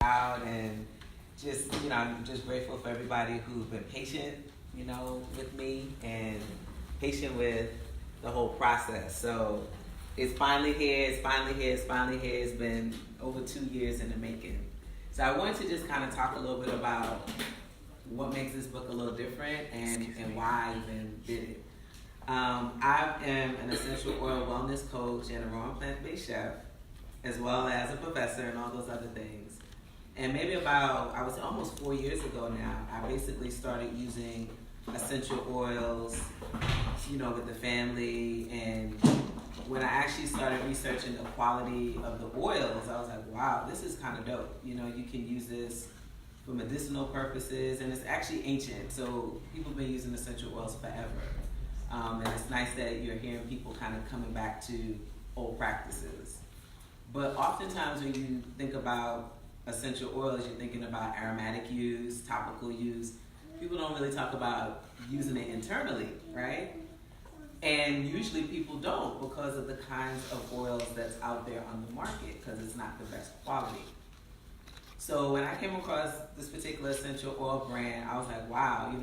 out, and just, I'm just grateful for everybody who's been patient, with me, and patient with the whole process. So it's finally here, It's been over 2 years in the making. So I wanted to just kind of talk a little bit about what makes this book a little different and why I even did it. I am an essential oil wellness coach and a raw and plant-based chef, as well as a professor and all those other things. And maybe about, I would say almost 4 years ago now, I basically started using essential oils, with the family. And when I actually started researching the quality of the oils, I was like, wow, this is kind of dope. You can use this for medicinal purposes, and it's actually ancient. So people have been using essential oils forever. And it's nice that you're hearing people kind of coming back to old practices. But oftentimes when you think about essential oils, you're thinking about aromatic use, topical use. People don't really talk about using it internally, right? And usually people don't because of the kinds of oils that's out there on the market, because it's not the best quality. So when I came across this particular essential oil brand, I was like, wow,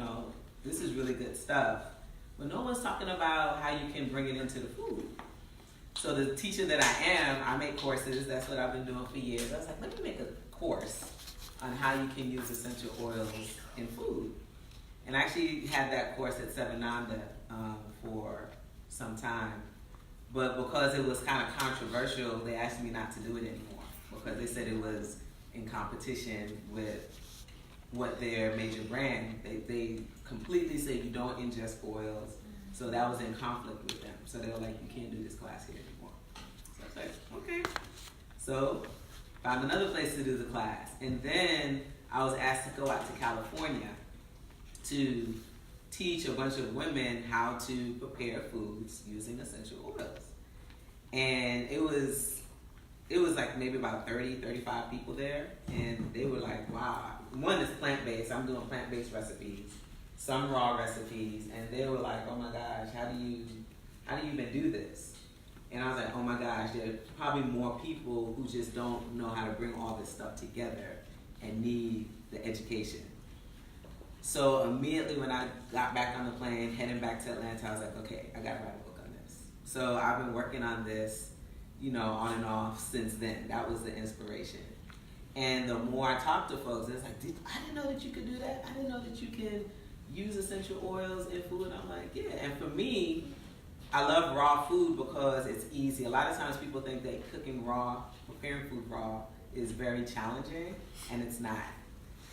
this is really good stuff. But no one's talking about how you can bring it into the food. So the teacher that I am, I make courses. That's what I've been doing for years. I was like, let me make a course on how you can use essential oils in food. And I actually had that course at Sevenanda for some time. But because it was kind of controversial, they asked me not to do it anymore because they said it was in competition with what their major brand. They completely said you don't ingest oils. So that was in conflict with them. So they were like, you can't do this class here anymore. So I was like, okay. So found another place to do the class. And then I was asked to go out to California to teach a bunch of women how to prepare foods using essential oils. And it was like maybe about 30, 35 people there. And they were like, wow. One is plant-based. I'm doing plant-based recipes, some raw recipes. And they were like, oh my gosh, how do you even do this? And I was like, oh my gosh, there are probably more people who just don't know how to bring all this stuff together and need the education. So immediately when I got back on the plane, heading back to Atlanta, I was like, okay, I gotta write a book on this. So I've been working on this, on and off since then. That was the inspiration. And the more I talk to folks, it's like, I didn't know that you could do that. I didn't know that you can use essential oils in food. I'm like, yeah. And for me, I love raw food because it's easy. A lot of times people think that preparing food raw is very challenging, and it's not.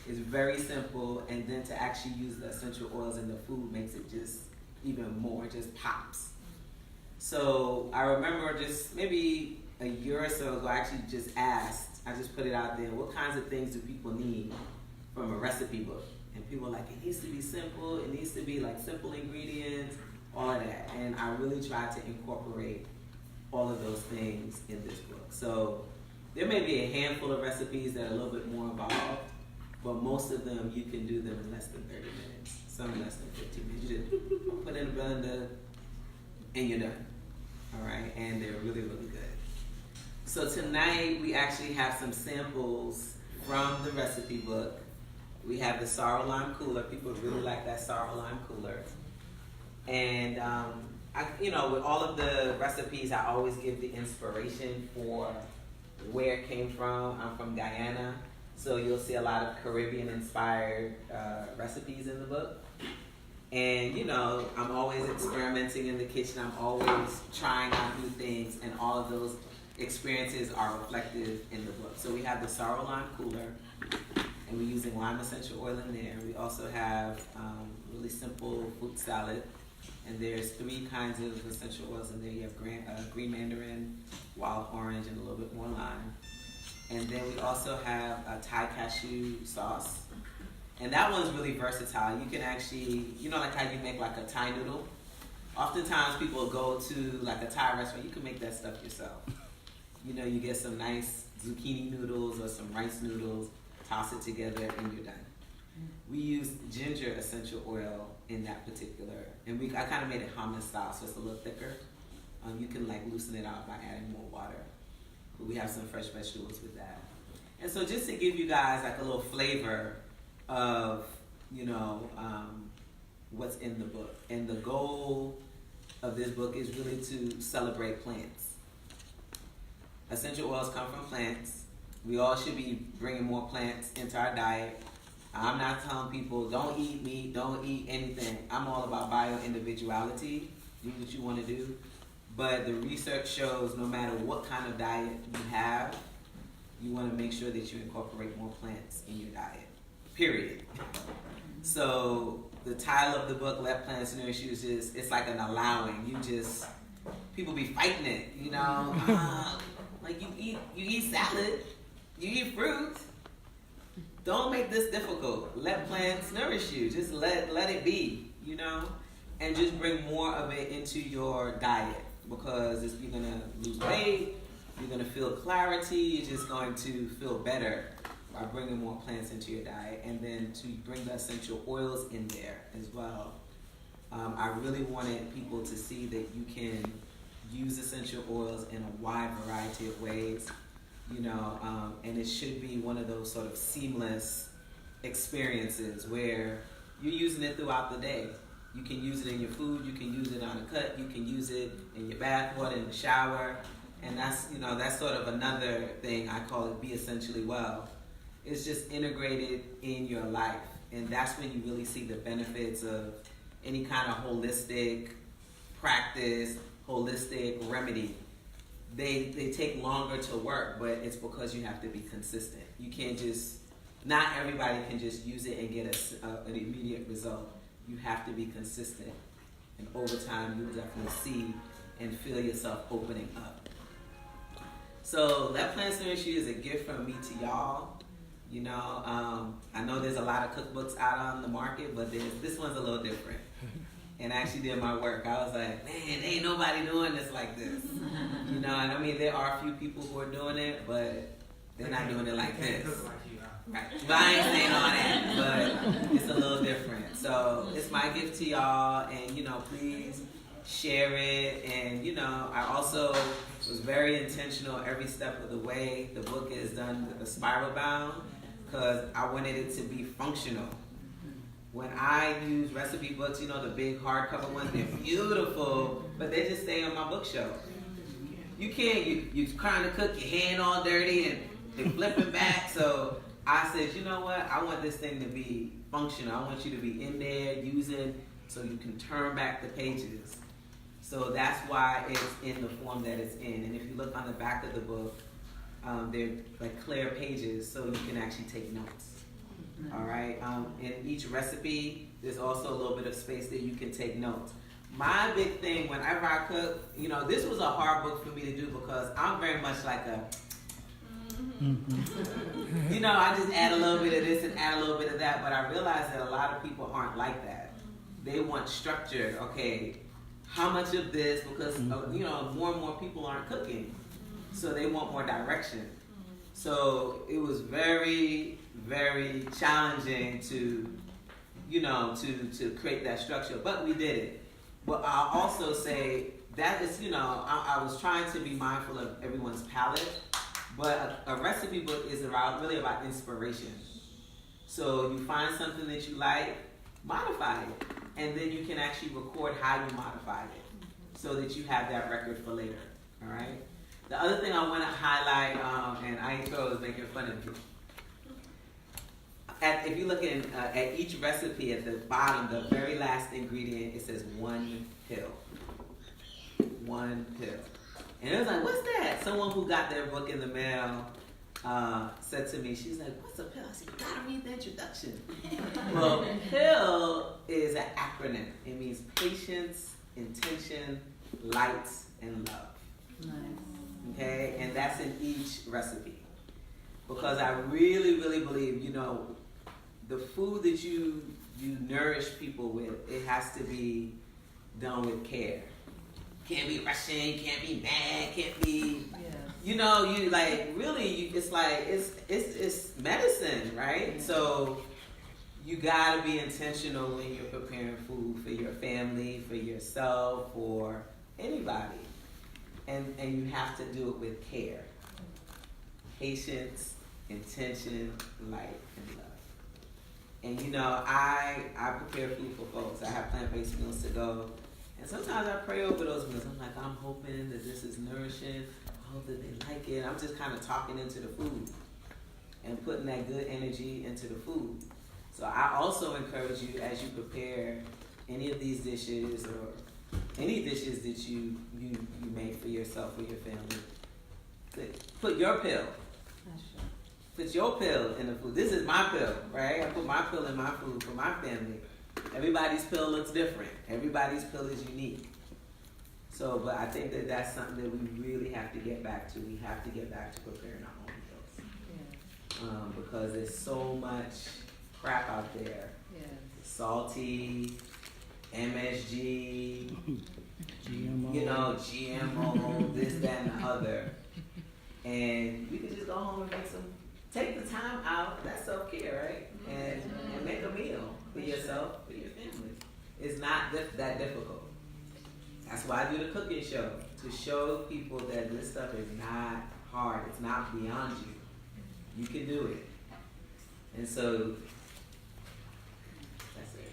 It's very simple, and then to actually use the essential oils in the food makes it just even more, just pops. So I remember just maybe a year or so ago, I actually just put it out there, what kinds of things do people need from a recipe book? And people were like, it needs to be simple, it needs to be like simple ingredients, all of that. And I really tried to incorporate all of those things in this book. So there may be a handful of recipes that are a little bit more involved, but most of them, you can do them in less than 30 minutes, some less than 15 minutes. You just put in a blender, and you're done, all right? And they're really, really good. So tonight, we actually have some samples from the recipe book. We have the sorrel lime cooler. People really like that sorrel lime cooler. And, with all of the recipes, I always give the inspiration for where it came from. I'm from Guyana. So you'll see a lot of Caribbean-inspired recipes in the book. And, I'm always experimenting in the kitchen. I'm always trying out new things, and all of those experiences are reflected in the book. So we have the sorrel lime cooler, and we're using lime essential oil in there. We also have really simple fruit salad, and there's 3 kinds of essential oils in there. You have green mandarin, wild orange, and a little bit more lime. And then we also have a Thai cashew sauce. And that one's really versatile. You can actually, like how you make like a Thai noodle? Oftentimes people go to like a Thai restaurant, you can make that stuff yourself. You get some nice zucchini noodles or some rice noodles, toss it together, and you're done. We use ginger essential oil in that particular, and I kind of made it hummus style, so it's a little thicker. You can like loosen it out by adding more water. But we have some fresh vegetables with that. And so just to give you guys like a little flavor of, what's in the book. And the goal of this book is really to celebrate plants. Essential oils come from plants. We all should be bringing more plants into our diet. I'm not telling people don't eat meat, don't eat anything. I'm all about bio-individuality. Do what you want to do. But the research shows no matter what kind of diet you have, you want to make sure that you incorporate more plants in your diet. Period. So the title of the book, Let Plants Nourish You, is just, it's like an allowing. People be fighting it, like you eat salad, you eat fruit. Don't make this difficult. Let plants nourish you. Just let it be, and just bring more of it into your diet, because you're gonna lose weight, you're gonna feel clarity, you're just going to feel better by bringing more plants into your diet, and then to bring the essential oils in there as well. I really wanted people to see that you can use essential oils in a wide variety of ways, and it should be one of those sort of seamless experiences where you're using it throughout the day. You can use it in your food, you can use it on a cut, you can use it in your bath water, in the shower, and that's sort of another thing I call it be essentially well. It's just integrated in your life, and that's when you really see the benefits of any kind of holistic practice, holistic remedy. They take longer to work, but it's because you have to be consistent. You can't not everybody can just use it and get an immediate result. You have to be consistent, and over time you'll definitely see and feel yourself opening up. So Let Plants Nourish You is a gift from me to y'all. I know there's a lot of cookbooks out on the market, but this one's a little different. And I actually did my work. I was like, man, ain't nobody doing this like this. And I mean, there are a few people who are doing it, but they're not doing it like this. Right. But I ain't saying all that, but it's a little different. So it's my gift to y'all, and please share it. And I also was very intentional every step of the way. The book is done with a spiral bound because I wanted it to be functional. When I use recipe books, the big hardcover ones, they're beautiful, but they just stay on my bookshelf. You can't, you trying to cook, your hand all dirty and they're flipping back. So I said, you know what? I want this thing to be functional. I want you to be in there using so you can turn back the pages. So that's why it's in the form that it's in. And if you look on the back of the book, they're like clear pages so you can actually take notes. All right. In each recipe, there's also a little bit of space that you can take notes. My big thing whenever I cook, this was a hard book for me to do because I'm very much like I just add a little bit of this and add a little bit of that, but I realize that a lot of people aren't like that. They want structure. Okay, how much of this? Because more and more people aren't cooking, so they want more direction. So it was very, very challenging to create that structure, but we did it. But I'll also say that is, I was trying to be mindful of everyone's palate, but a recipe book is really about inspiration. So you find something that you like, modify it, and then you can actually record how you modified it so that you have that record for later, all right? The other thing I want to highlight, and I ain't sure I was making fun of you. If you look at each recipe at the bottom, the very last ingredient, it says 1 pill. 1 pill. And it was like, what's that? Someone who got their book in the mail said to me, she's like, what's a pill? I said, you gotta read the introduction. Well, pill is an acronym. It means patience, intention, light, and love. Nice. Okay, and that's in each recipe. Because I really, really believe, the food that you nourish people with, it has to be done with care. Can't be rushing, can't be mad, can't be, it's medicine, right? So you gotta be intentional when you're preparing food for your family, for yourself, for anybody. And you have to do it with care, patience, intention, light, and love. And you know, I prepare food for folks. I have plant-based meals to go. And sometimes I pray over those meals. I'm like, I'm hoping that this is nourishing. I hope that they like it. I'm just kind of talking into the food and putting that good energy into the food. So I also encourage you, as you prepare any of these dishes or any dishes that you make for yourself or your family, put your pill. Put your pill in the food. This is my pill, right? I put my pill in my food for my family. Everybody's pill looks different. Everybody's pill is unique. So, but I think that that's something that we really have to get back to. We have to get back to preparing our own meals. Because there's so much crap out there. Yeah. Salty, MSG, GMO. You know, GMO, this, that, and the other. And you can just go home and take the time out, that's self-care, right? And make a meal for yourself, for your family. It's not that difficult. That's why I do the cooking show, to show people that this stuff is not hard, it's not beyond you. You can do it. And so, that's it.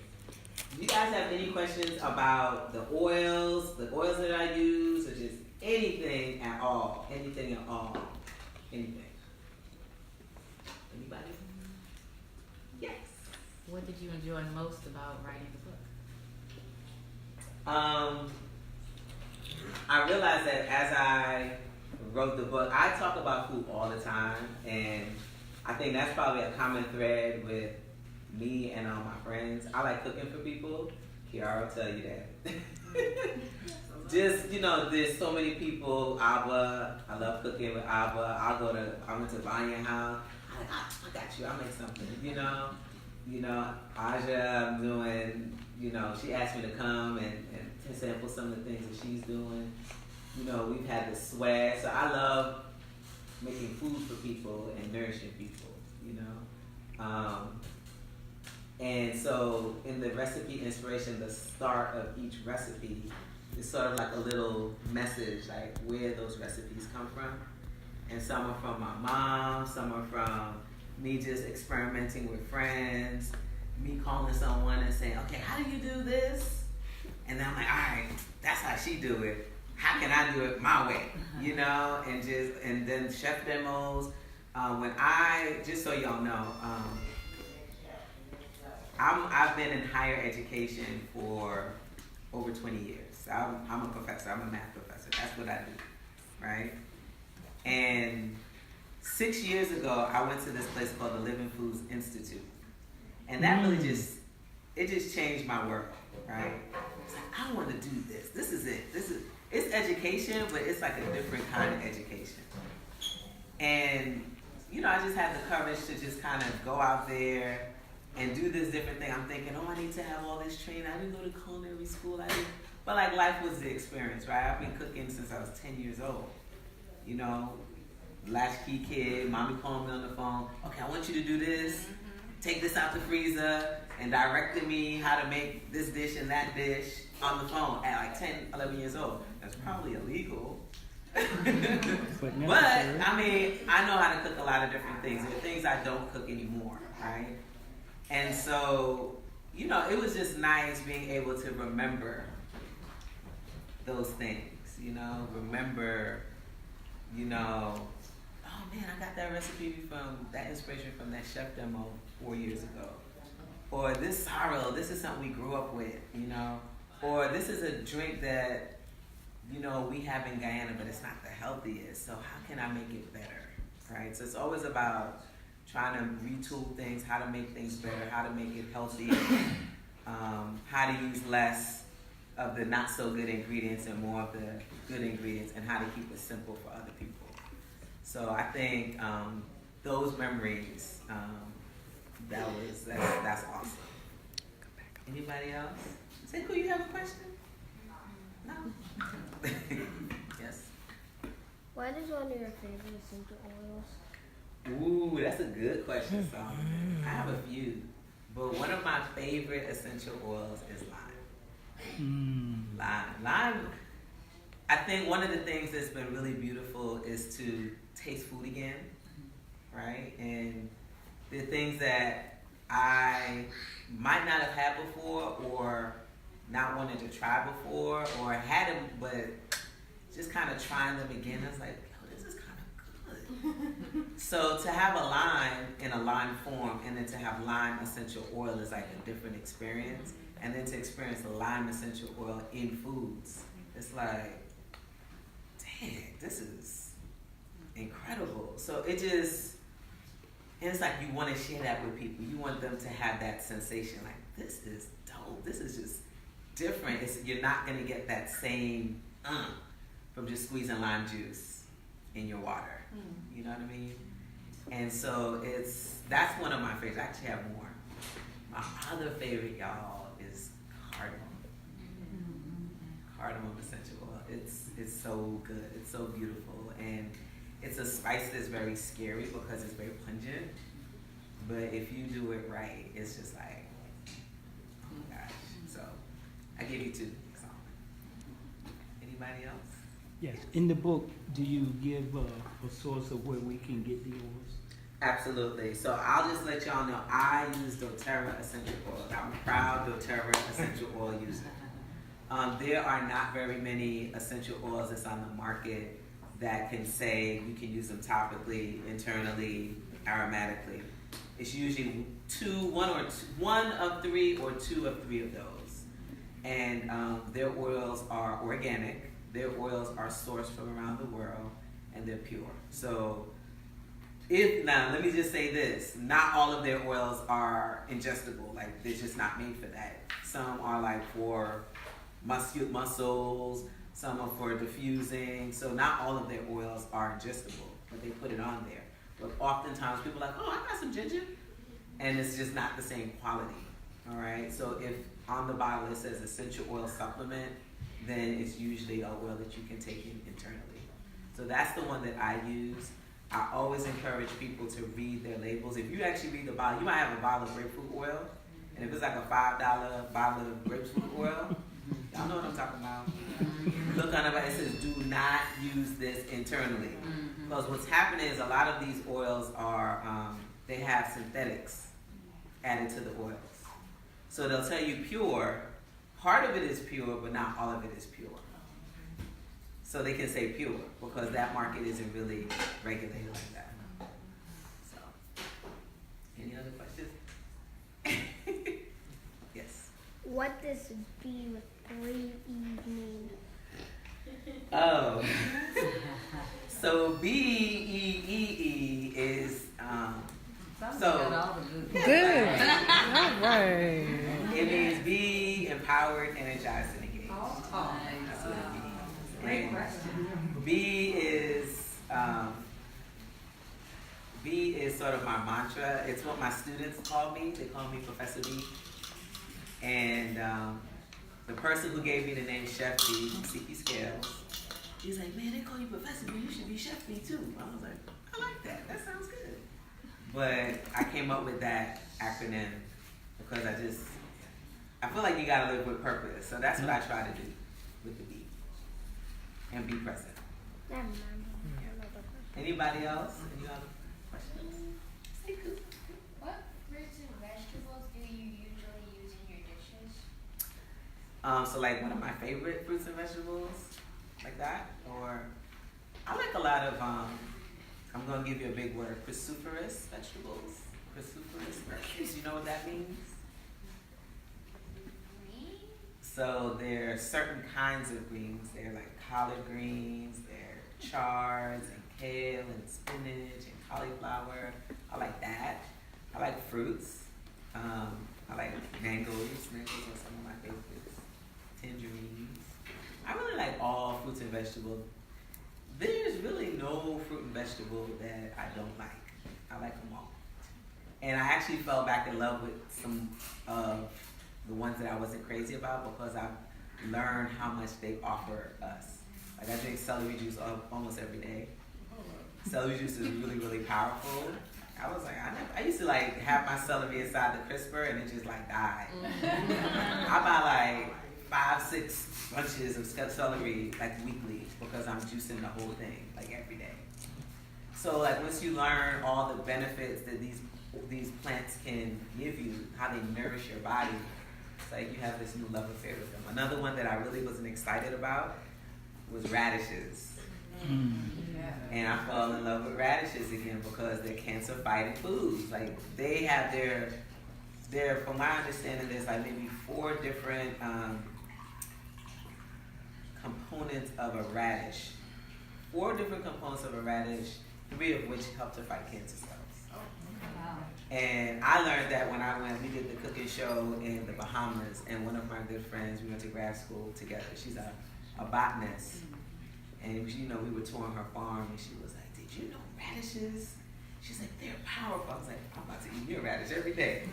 Do you guys have any questions about the oils that I use, or just anything at all? Anything at all? Anything? Anybody? Yes. What did you enjoy most about writing the book? I realized that as I wrote the book, I talk about food all the time, and I think that's probably a common thread with me and all my friends. I like cooking for people. Kiara will tell you that. Just, you know, there's so many people. Abba, I love cooking with Abba. I went to Vanya's house. I got you, I'll make something, you know, Aja, I'm doing, you know, she asked me to come and sample some of the things that she's doing. You know, we've had the swag, so I love making food for people and nourishing people, you know. And so in the recipe inspiration, the start of each recipe is sort of like a little message, like where those recipes come from. And some are from my mom, some are from me just experimenting with friends, me calling someone and saying, okay, how do you do this? And then I'm like, all right, that's how she do it. How can I do it my way? You know, and then chef demos. Just so y'all know, I've been in higher education for over 20 years. I'm a professor, I'm a math professor. That's what I do, right? And 6 years ago, I went to this place called the Living Foods Institute. And that really just changed my world, right? It's like, I want to do this. This is it. It's education, but it's like a different kind of education. And, you know, I just had the courage to just kind of go out there and do this different thing. I'm thinking, I need to have all this training. I didn't go to culinary school. But like life was the experience, right? I've been cooking since I was 10 years old. You know, latchkey kid, mommy calling me on the phone. Okay, I want you to do this. Take this out the freezer, and directed me how to make this dish and that dish on the phone at like 10, 11 years old. That's probably illegal. But I mean, I know how to cook a lot of different things. There are things I don't cook anymore, right? And so, you know, it was just nice being able to remember those things, you know, oh man, I got that recipe from, that inspiration from that chef demo 4 years ago. Or this sorrel, this is something we grew up with, you know. Or this is a drink that, you know, we have in Guyana, but it's not the healthiest. So how can I make it better, right? So it's always about trying to retool things, how to make things better, how to make it healthier, how to use less of the not so good ingredients and more of the good ingredients, and how to keep it simple for other people. So I think those memories, that's awesome. Anybody else? Say, cool, you have a question? No? Yes? What is one of your favorite essential oils? Ooh, that's a good question, Solomon. I have a few, but one of my favorite essential oils is lime. Lime. I think one of the things that's been really beautiful is to taste food again right? And the things that I might not have had before or not wanted to try before or had them, but just kind of trying them again. I was like, yo, this is kind of good. So to have a lime in a lime form and then to have lime essential oil is like a different experience. And then to experience the lime essential oil in foods, it's like, dang, this is incredible. So it just, and it's like you want to share that with people. You want them to have that sensation, like, this is dope. This is just different. You're not going to get that same from just squeezing lime juice in your water. You know what I mean? And so that's one of my favorites. I actually have more. My other favorite, y'all, is cardamom. Cardamom essential oil. It's so good. It's so beautiful. And it's a spice that's very scary because it's very pungent. But if you do it right, it's just like, oh my gosh. So I give you 2. Anybody else? Yes. In the book, do you give a source of where we can get the oils? Absolutely. So I'll just let y'all know I use Doterra essential oil. I'm a proud Doterra essential oil user. There are not very many essential oils that's on the market that can say you can use them topically, internally, aromatically. It's usually one of 3 or 2 of 3 of those. And their oils are organic. Their oils are sourced from around the world, and they're pure. So, now let me just say this: not all of their oils are ingestible. Like they're just not made for that. Some are like for muscles. Some are for diffusing. So not all of their oils are ingestible, but they put it on there. But oftentimes people are like, oh, I got some ginger, and it's just not the same quality. All right. So if on the bottle it says essential oil supplement, then it's usually an oil that you can take in internally. So that's the one that I use. I always encourage people to read their labels. If you actually read the bottle, you might have a bottle of grapefruit oil, and if it's like a $5 bottle of grapefruit oil, y'all know what I'm talking about. Look on it, it says, do not use this internally. Because what's happening is a lot of these oils are, they have synthetics added to the oils. So they'll tell you pure. Part of it is pure, but not all of it is pure. So they can say pure because that market isn't really regulated like that. So, any other questions? Yes. What does Bee with 3 E's mean? Oh. So Beee is Good. All right. it means be empowered, energized, and engaged. That's what it means. And Bee is sort of my mantra. It's what my students call me. They call me Professor Bee. And the person who gave me the name Chef Bee, CP Scales, he's like, man, they call you Professor Bee. You should be Chef Bee too. I was like, I like that. That sounds good. But I came up with that acronym because I feel like you gotta live with purpose. So that's what I try to do with the Bee. And be present. Never mind. Another question. Anybody else? Any other questions? Say cool. What fruits and vegetables do you usually use in your dishes? So like one of my favorite fruits and vegetables, like that, or I like a lot of I'm gonna give you a big word, cruciferous vegetables. Cruciferous vegetables. You know what that means? So there are certain kinds of greens. They're like collard greens, they're chards and kale and spinach and cauliflower. I like that. I like fruits. I like mangoes. Mangoes are some of my favorites. Tangerines. I really like all fruits and vegetables. There's really no fruit and vegetable that I don't like. I like them all. And I actually fell back in love with some of the ones that I wasn't crazy about because I've learned how much they offer us. Like I drink celery juice almost every day. Celery juice is really, really powerful. I was like, I used to like have my celery inside the crisper and it just like died. I buy like 5-6 bunches of celery like weekly because I'm juicing the whole thing like every day. So like once you learn all the benefits that these plants can give you, how they nourish your body, it's like you have this new love affair with them. Another one that I really wasn't excited about was radishes. And I fell in love with radishes again because they're cancer fighting foods. Like they have their from my understanding, there's like maybe 4 different components of a radish. 4 different components of a radish, 3 of which help to fight cancer cells. And I learned that when we did the cooking show in the Bahamas, and one of my good friends, we went to grad school together. She's a botanist. And you know, we were touring her farm, and she was like, "Did you know radishes?" She's like, "They're powerful." I was like, "I'm about to eat me a radish every day."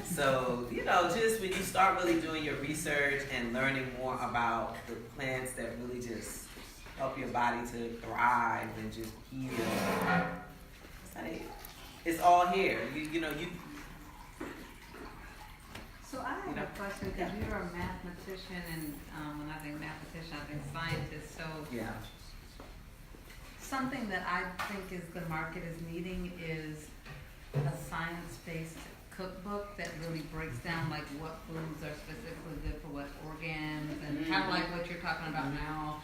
So, you know, just when you start really doing your research and learning more about the plants that really just help your body to thrive and just heal, it's like, it's all here. You know. So I have a question, because you're a mathematician, and when I think mathematician, I think scientist, so Yeah. something that I think is the market is needing is a science-based cookbook that really breaks down like what foods are specifically good for what organs, and kind of like what you're talking about now.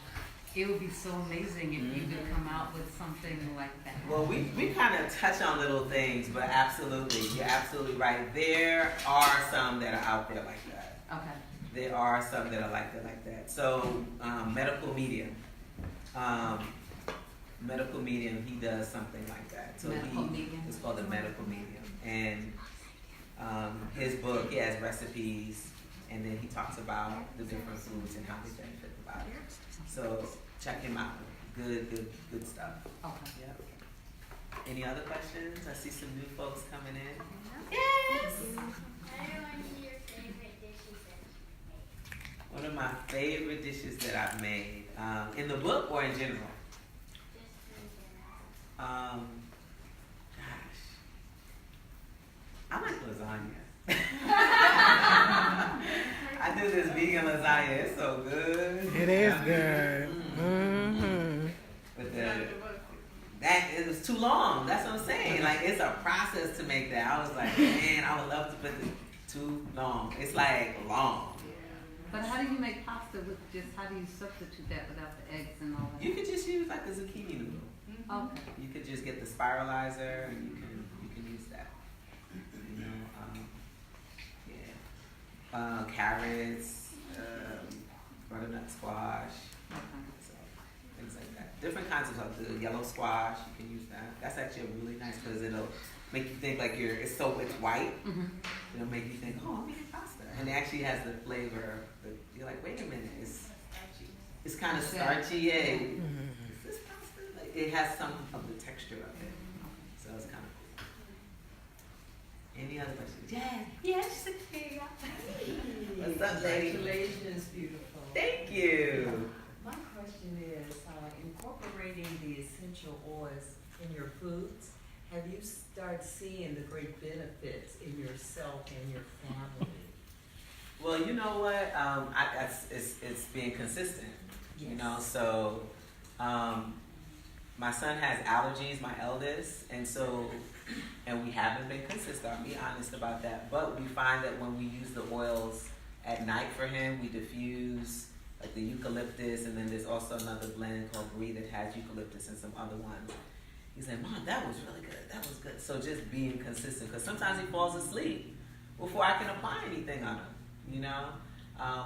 It would be so amazing if you could come out with something like that. Well, we kind of touch on little things, but absolutely, you're absolutely right. There are some that are out there like that. Okay. There are some that are like that. So, medical medium. Medical medium, he does something like that. So Medical medium? It's called the medical medium. And his book, he has recipes, and then he talks about the different foods and how they benefit the body. So check him out. Good stuff. Okay. Yep. Any other questions? I see some new folks coming in. Yes. What are one of your favorite dishes that you make? One of my favorite dishes that I've made, in the book or in general? Just in general. Gosh, I like lasagna. I do this vegan lasagna. It's so good. It is good. But it was too long. That's what I'm saying. Like it's a process to make that. I was like, man, I would love to, but it's too long. It's like long. But how do you make pasta with how do you substitute that without the eggs and all that? You could just use like a zucchini noodle. Okay. You could just get the spiralizer and you can use that. You know, carrots, butternut squash, so things like that. Different kinds of stuff. The yellow squash, you can use that. That's actually really nice because it'll make you think like it's white. It'll make you think, oh, I'm making pasta, and it actually has the flavor. You're like, wait a minute, it's kind of starchy. Yeah. Is this pasta? Like, it has some of the texture of it, so it's kind of cool. Any other questions? Yes. What's up, lady? Congratulations, beautiful. Thank you. My question is, incorporating the essential oils in your foods, have you started seeing the great benefits in yourself and your family? Well, you know what? It's being consistent. Yes. You know, so my son has allergies, my eldest, and we haven't been consistent. I'll be honest about that. But we find that when we use the oils at night for him, we diffuse like the eucalyptus, and then there's also another blend called Beee that has eucalyptus and some other ones. He's like, Mom, that was really good. That was good. So just being consistent, because sometimes he falls asleep before I can apply anything on him, you know?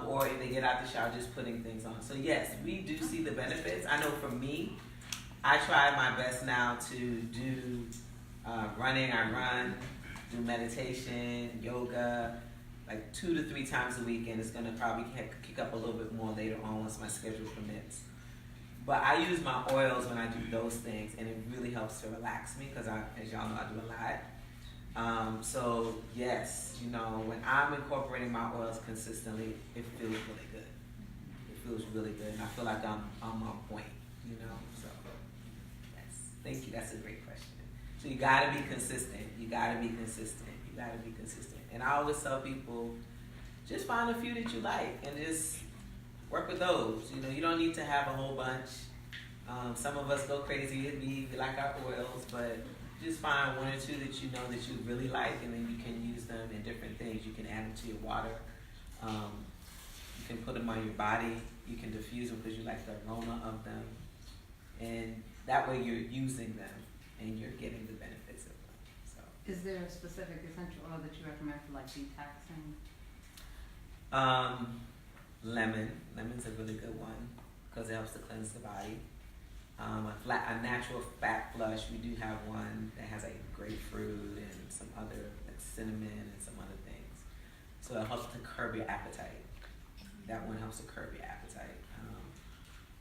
Or if they get out the shower, just putting things on. So yes, we do see the benefits. I know for me, I try my best now to do running. I run, do meditation, yoga, like 2 to 3 times a week, and it's gonna probably kick up a little bit more later on once my schedule permits. But I use my oils when I do those things, and it really helps to relax me because, as y'all know, I do a lot. So yes, you know, when I'm incorporating my oils consistently, it feels really good. It feels really good, and I feel like I'm on point, you know. So thank you. That's a great question. So you gotta be consistent. You gotta be consistent. You gotta be consistent. And I always tell people, just find a few that you like and just work with those. You know, you don't need to have a whole bunch. Some of us go crazy. We like our oils, but just find one or two that you know that you really like, and then you can use them in different things. You can add them to your water. You can put them on your body. You can diffuse them because you like the aroma of them, and that way you're using them and you're getting the benefits of them. So, Is there a specific essential oil that you recommend for like detoxing? lemon. Lemon's a really good one because it helps to cleanse the body. A natural fat flush. We do have one that has like grapefruit and some other like cinnamon and some other things. So it helps to curb your appetite. That one helps to curb your appetite.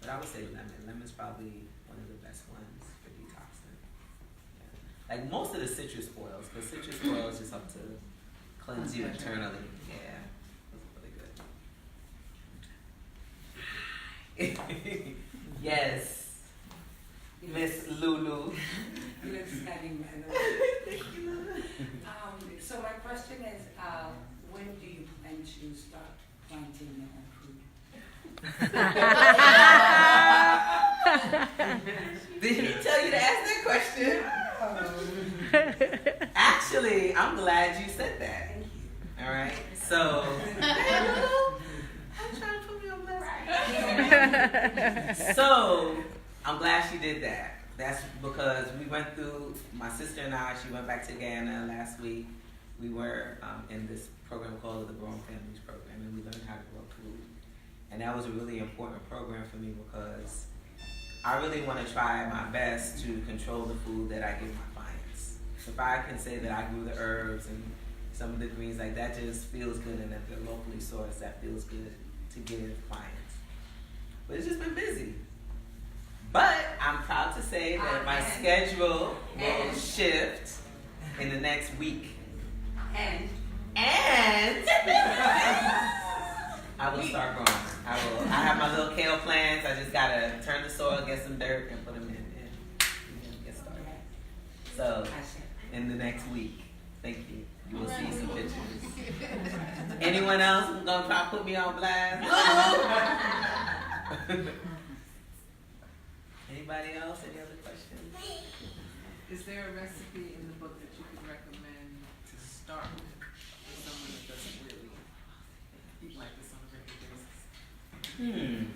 But I would say lemon. Lemon's probably one of the best ones for detoxing. Yeah. Like most of the citrus oils, because citrus oils just help to cleanse you internally. Yeah, those are really good. Yes. Miss Lulu. You look stunning, by the way. So my question is, when do you plan to start planting your own food? Did he tell you to ask that question? Actually, I'm glad you said that. Thank you. All right. So, I'm trying to put me on blast. So, I'm glad she did that. That's because we went through, my sister and I, she went back to Ghana last week. We were in this program called the Growing Families Program, and we learned how to grow food. And that was a really important program for me because I really want to try my best to control the food that I give my clients. If I can say that I grew the herbs and some of the greens, like that just feels good, and that they're locally sourced, that feels good to give clients. But it's just been busy. But I'm proud to say that my schedule will shift in the next week. And I will start growing. I have my little kale plants. I just gotta turn the soil, get some dirt, and put them in, and get started. So in the next week, thank you. You will see some pictures. Anyone else who's gonna try to put me on blast? Anybody else? Any other questions? Is there a recipe in the book that you could recommend to start with for someone that doesn't really eat like this on a regular basis?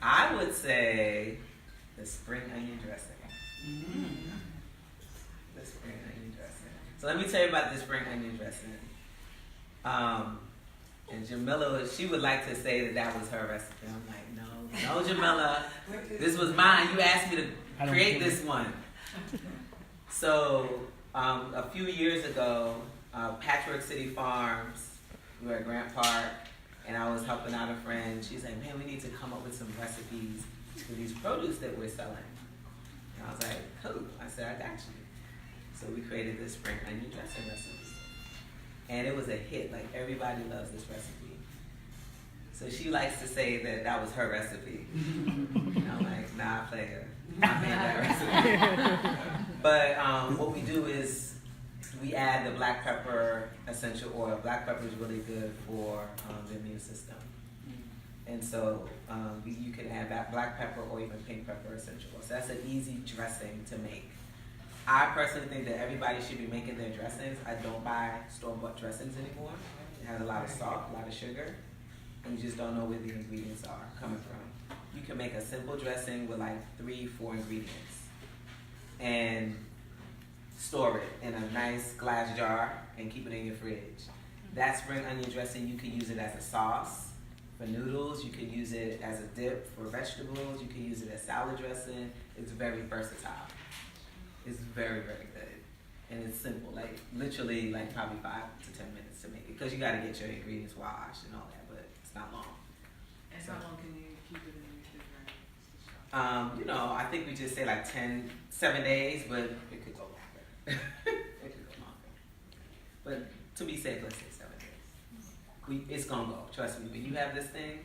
I would say the spring onion dressing. The spring onion dressing. So let me tell you about the spring onion dressing. And Jamila, she would like to say that was her recipe. I'm like, no, Jamila, this was mine. You asked me to create this one. So a few years ago, Patchwork City Farms, we were at Grant Park, and I was helping out a friend. She's like, man, we need to come up with some recipes for these produce that we're selling. And I was like, cool. I said, I got you. So we created this spring onion dressing recipe. And it was a hit. Like, everybody loves this recipe. So she likes to say that that was her recipe. And I'm like, nah, player. I made that recipe. But what we do is we add the black pepper essential oil. Black pepper is really good for the immune system. And so you can add that black pepper or even pink pepper essential oil. So that's an easy dressing to make. I personally think that everybody should be making their dressings. I don't buy store-bought dressings anymore. It has a lot of salt, a lot of sugar, and you just don't know where the ingredients are coming from. You can make a simple dressing with like 3-4 ingredients and store it in a nice glass jar and keep it in your fridge. That spring onion dressing, you can use it as a sauce for noodles. You can use it as a dip for vegetables. You can use it as salad dressing. It's very versatile. It's very, very good. And it's simple, like literally like probably 5 to 10 minutes to make it. Because you gotta get your ingredients washed and all that, but it's not long. And how long can you keep it in the refrigerator? I think we just say like 7 days, but it could go longer. It could go longer. But to be safe, let's say 7 days. It's gonna go, trust me. When you have this thing,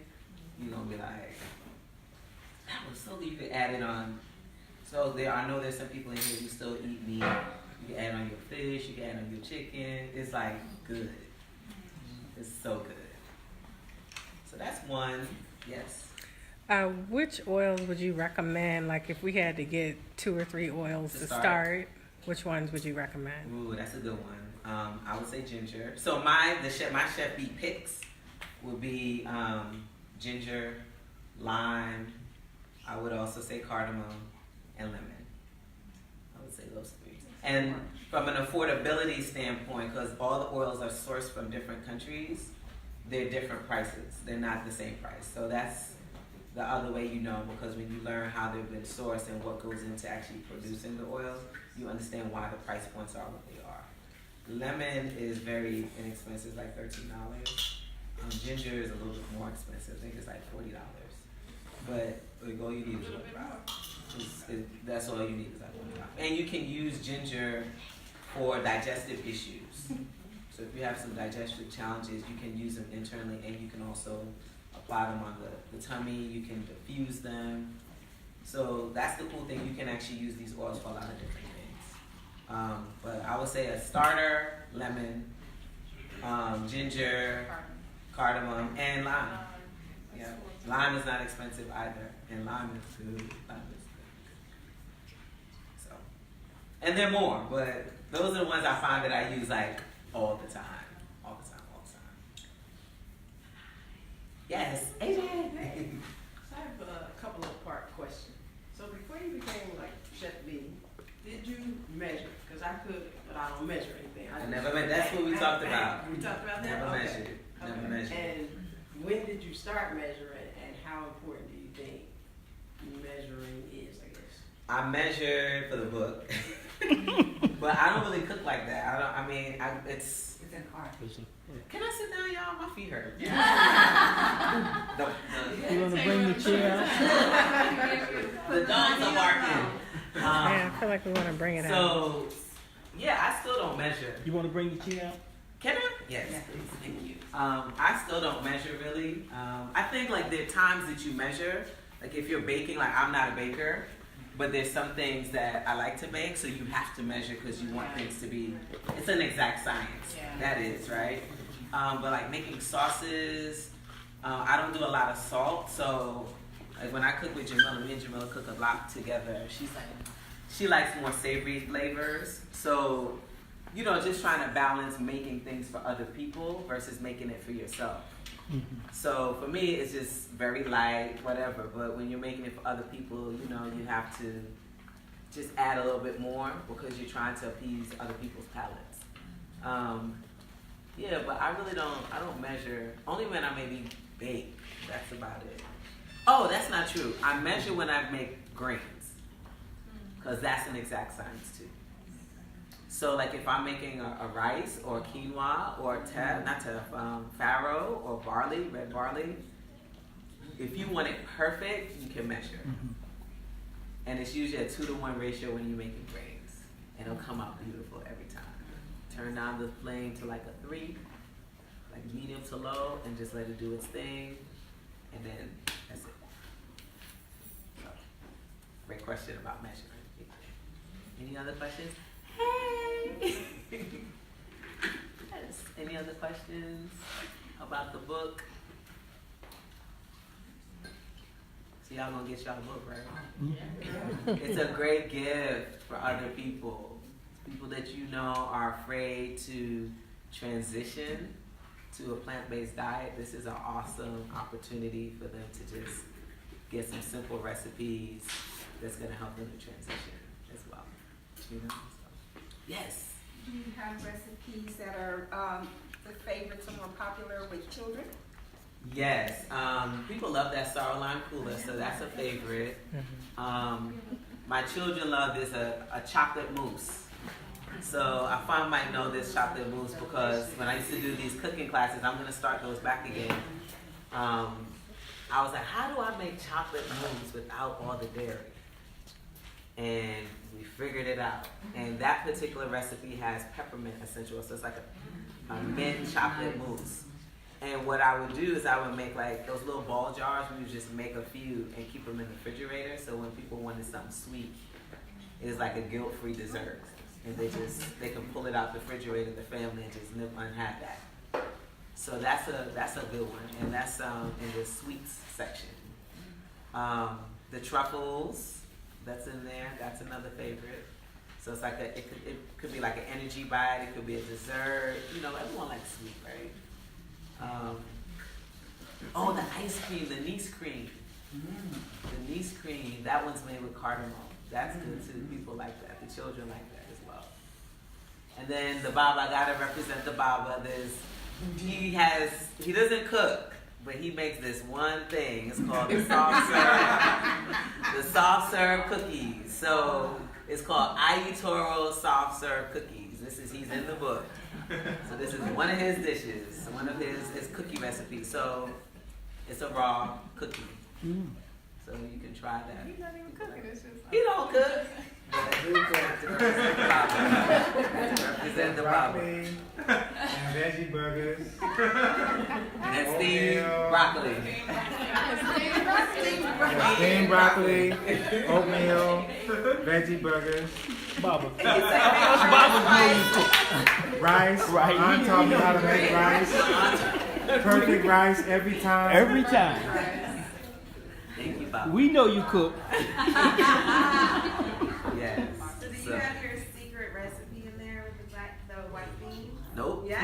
you're gonna be like, that was so good. You could add it on. So I know there's some people in here who still eat meat. You can add on your fish, you can add on your chicken. It's like good. It's so good. So that's one. Yes. Which oils would you recommend? Like, if we had to get 2 or 3 oils To to start? start, which ones would you recommend? Ooh, that's a good one. I would say ginger. So my chef beat picks would be ginger, lime. I would also say cardamom and lemon. I would say those 3. And from an affordability standpoint, because all the oils are sourced from different countries, they're different prices. They're not the same price. So that's the other way you know, because when you learn how they've been sourced and what goes into actually producing the oils, you understand why the price points are what they are. Lemon is very inexpensive, like $13. Ginger is a little bit more expensive. I think it's like $40. But all you need is one drop. That's all you need is like one drop. And you can use ginger for digestive issues. So if you have some digestive challenges, you can use them internally, and you can also apply them on the tummy. You can diffuse them. So that's the cool thing. You can actually use these oils for a lot of different things. But I would say a starter, lemon, ginger, cardamom, and lime. Yeah, lime is not expensive either, and lime is good. Lime is good. So, and there are more, but those are the ones I find that I use like all the time. Yes, AJ. So I have a couple of part question. So before you became like Chef Bee, did you measure? Because I could, but I don't measure anything. I never measured. That's what we talked about. We talked about that? Never Okay. measured. Never Okay. measured. And when did you start measuring, and how important do you think measuring is, I guess? I measured for the book, but I don't really cook like that. It's an art. Can I sit down, y'all? My feet hurt. You want to bring the chair out? The dogs are barking. Yeah, I feel like we want to bring it out. So, yeah, I still don't measure. You want to bring the chair out? Can I? Yes, please. Thank you. I still don't measure really. I think like there are times that you measure. Like if you're baking, like I'm not a baker, but there's some things that I like to bake, so you have to measure because you want things to be. It's an exact science. Yeah. That is right. But like making sauces, I don't do a lot of salt. So like when I cook with Jamila, me and Jamila cook a lot together. She likes more savory flavors. So just trying to balance making things for other people versus making it for yourself. So for me, it's just very light, whatever. But when you're making it for other people, you have to just add a little bit more because you're trying to appease other people's palates. Yeah, but I don't measure. Only when I maybe bake. That's about it. Oh, that's not true. I measure when I make grains because that's an exact science too. So like if I'm making a rice or quinoa or farro or barley, red barley, if you want it perfect, you can measure. And it's usually a 2-to-1 ratio when you're making grains. And it'll come out beautiful every time. Turn down the flame to like a 3, like medium to low, and just let it do its thing. And then that's it. So, great question about measuring. Any other questions? Hey! Yes. Any other questions about the book? So y'all gonna get y'all the book, right? It's a great gift for other people. People that you know are afraid to transition to a plant-based diet. This is an awesome opportunity for them to just get some simple recipes that's gonna help them to transition as well. So. Yes. Do you have recipes that are the favorites or more popular with children? Yes. People love that sour lime cooler, so that's a favorite. My children love this a chocolate mousse. So I finally might know this chocolate mousse because when I used to do these cooking classes, I'm gonna start those back again. I was like, how do I make chocolate mousse without all the dairy? And we figured it out. And that particular recipe has peppermint essential, so it's like a mint chocolate mousse. And what I would do is I would make like those little ball jars. We would just make a few and keep them in the refrigerator. So when people wanted something sweet, it's like a guilt-free dessert. And they can pull it out the refrigerator, the family, and just nip and have that. So that's a good one. And that's in the sweets section. The truffles, that's in there. That's another favorite. So it's like it could be like an energy bite. It could be a dessert. You know, everyone likes sweet, right? Oh, the ice cream, the niece cream. The niece cream, that one's made with cardamom. That's good too. People like that. The children like that as well. And then the baba, I gotta represent the baba. He doesn't cook, but he makes this one thing. It's called the soft serve. The soft serve cookies. So it's called Ayatoro soft serve cookies. He's in the book. So this is one of his dishes, one of his cookie recipes. So it's a raw cookie. So you can try that. He's not even cooking, it's just He don't cook. But I do cook to represent the baba. Represent the baba. And veggie burgers. And steamed broccoli. Steamed broccoli, oatmeal, veggie burgers. Baba. Rice. Right. Aunt taught me how to make rice. Perfect rice every time. Every time. Thank you, Baba. We know you cook. Yes. So do you have your secret recipe in there with the white bean? Nope. Yeah.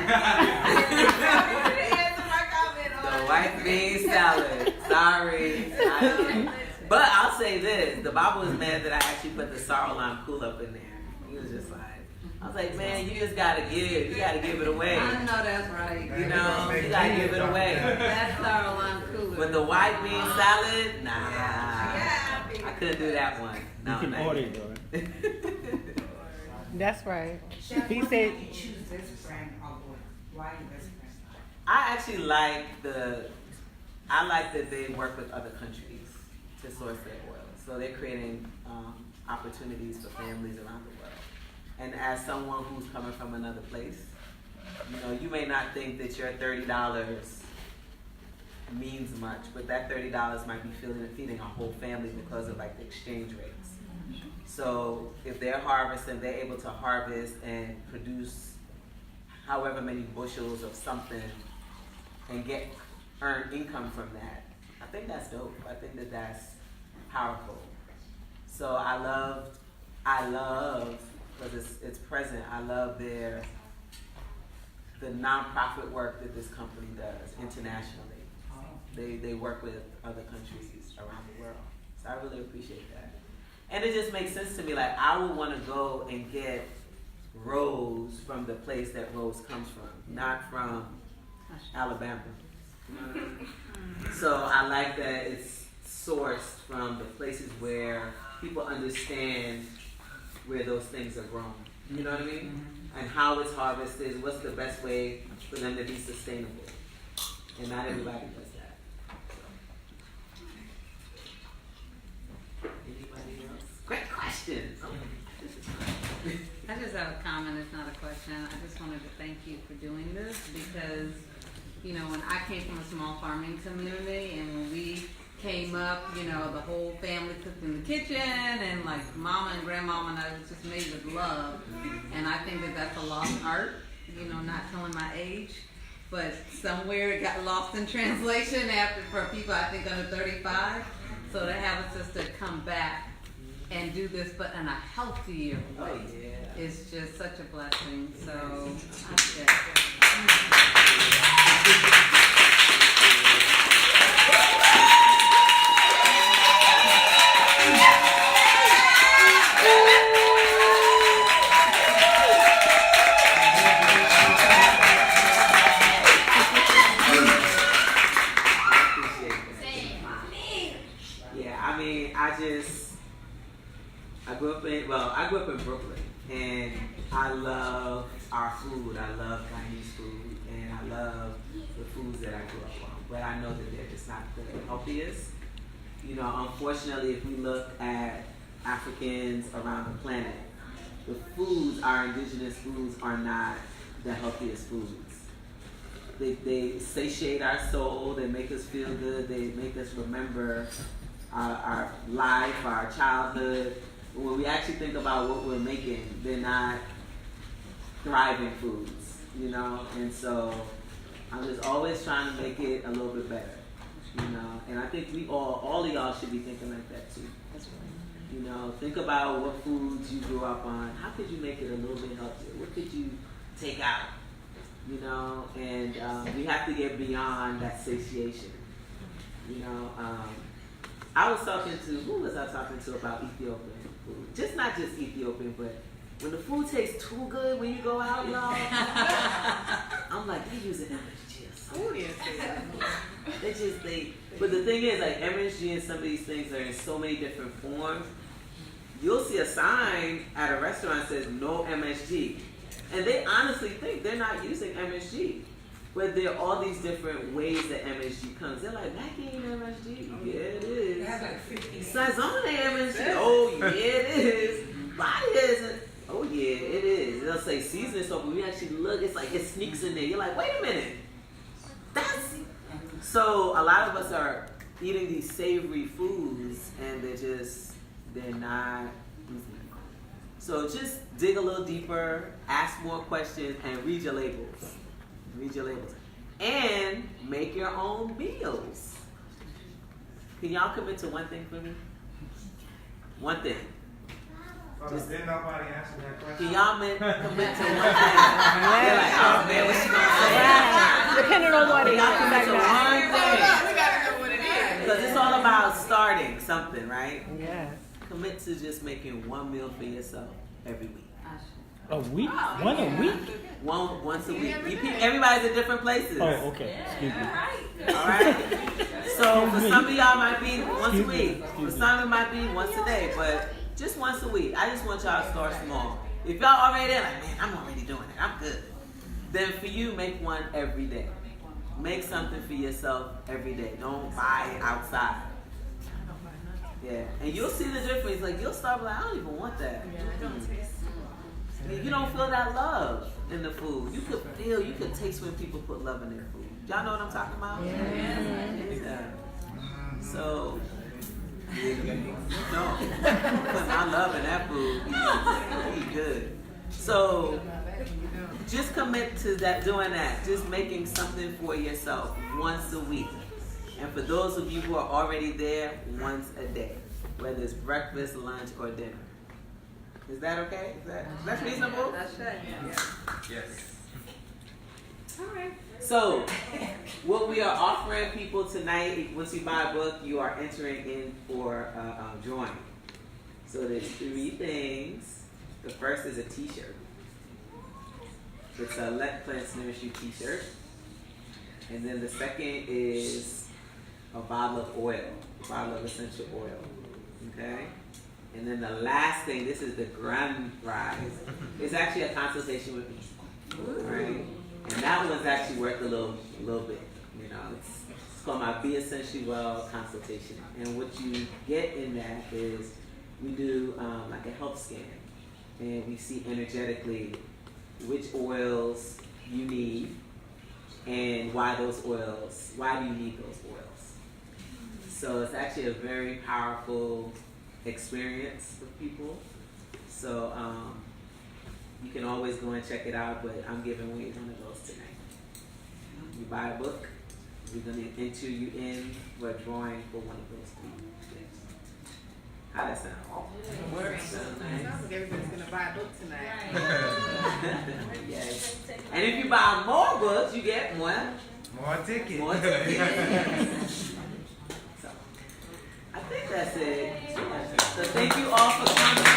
Answer my comment on The white bean salad. Sorry. But I'll say this. The Baba was mad that I actually put the sorrel lime cool up in there. He was just like, I was like, man, you just gotta give. You gotta give it away. I know that's right. You know, you gotta give it away. That's sorrel lime cooler. But the white bean salad, nah. I couldn't do that one. No, You can no. order it, though. That's right. Chef, He what said, made you choose this brand olive oil? Why this brand? I actually like that they work with other countries to source their oil. So they're creating opportunities for families around the world. And as someone who's coming from another place, you know, you may not think that your $30 means much, but that $30 might be feeding a whole family because of like the exchange rates. So if they're harvesting, they're able to harvest and produce however many bushels of something and earn income from that. I think that's dope. I think that that's powerful. So I love, because it's present, I love the nonprofit work that this company does internationally. They work with other countries around the world. So I really appreciate that. And it just makes sense to me, like I would want to go and get rose from the place that rose comes from, not from Alabama. You know what I mean? So I like that it's sourced from the places where people understand where those things are grown. You know what I mean? And how it's harvested, what's the best way for them to be sustainable. And not everybody does that. So. Anybody else? Great question. Oh, this is fun. I just have a comment, it's not a question. I just wanted to thank you for doing this because, you know, when I came from a small farming community and when we came up, you know, the whole family cooked in the kitchen and like mama and grandmama and I was just made with love. And I think that that's a lost art, you know, not telling my age, but somewhere it got lost in translation after for people I think under 35. So to have a sister come back and do this, but in a healthier way, is just such a blessing. So I say. I grew up in Brooklyn, and I love our food. I love Chinese food, and I love the foods that I grew up on. But I know that they're just not the healthiest. You know, unfortunately, if we look at Africans around the planet, the foods, our indigenous foods, are not the healthiest foods. They satiate our soul, they make us feel good, they make us remember our life, our childhood. But when we actually think about what we're making, they're not thriving foods, you know? And so I'm just always trying to make it a little bit better. You know, and I think we all of y'all should be thinking like that too. You know, think about what foods you grew up on. How could you make it a little bit healthier? What could you take out? You know, and we have to get beyond that satiation. You know, I was talking to, who was I talking to about Ethiopian food? Just not just Ethiopian, but when the food tastes too good when you go out, y'all, I'm like, they using MSG or something. But the thing is, like MSG and some of these things are in so many different forms. You'll see a sign at a restaurant that says no MSG. And they honestly think they're not using MSG. But there are all these different ways that MSG comes. They're like, that ain't MSG. Yeah, it is. It has like 50 Sazon ain't MSG. Oh, yeah, it is. Body isn't. Oh, yeah, it is. They'll say seasoning salt, but we actually look, it's like it sneaks in there. You're like, wait a minute. So a lot of us are eating these savory foods and they're not. So just dig a little deeper, ask more questions, and read your labels. Read your labels. And make your own meals. Can y'all commit to one thing for me? One thing. Didn't nobody answer that question? Can y'all commit to one thing? They're like, oh man, what's she gonna say? Depending on what it is. Y'all commit to one thing. We gotta know what it is. Because it's all about starting something, right? Yes. Commit to just making one meal for yourself every week. A week? One a week? Once a week. Everybody's at different places. Oh, okay. Excuse me. All right. So for some of y'all might be once a week. For some it might be once a day, but just once a week. I just want y'all to start small. If y'all already there, like, man, I'm already doing it. I'm good. Then for you, make one every day. Make something for yourself every day. Don't buy it outside. Yeah, and you'll see the difference. Like you'll start like, I don't even want that. You don't feel that love in the food. You could taste when people put love in their food. Y'all know what I'm talking about? Yeah. So, no, put my love in that food. Be good. So, just commit to that, doing that. Just making something for yourself once a week. And for those of you who are already there, once a day, whether it's breakfast, lunch, or dinner. Is that okay? That's reasonable? That's right. Yes. All right. So, what we are offering people tonight, once you buy a book, you are entering in for a drawing. So there's 3 things. The first is a t-shirt. It's a Let Plants Nourish You t-shirt. And then the second is a bottle of oil, a bottle of essential oil. Okay? And then the last thing, this is the grand prize, is actually a consultation with me. Right? And that one's actually worth a little bit. You know, it's called my Be Essentially Well consultation. And what you get in that is we do like a health scan. And we see energetically which oils you need and why do you need those oils. So it's actually a very powerful experience for people. So you can always go and check it out, but I'm giving away one of those tonight. You buy a book, we're going to enter you in for a drawing for one of those 3 things. How that sound? Works. Sounds like everybody's gonna buy a book tonight. Yes. And if you buy more books, you get more tickets. More tickets. So, I think that's it. So thank you all for coming.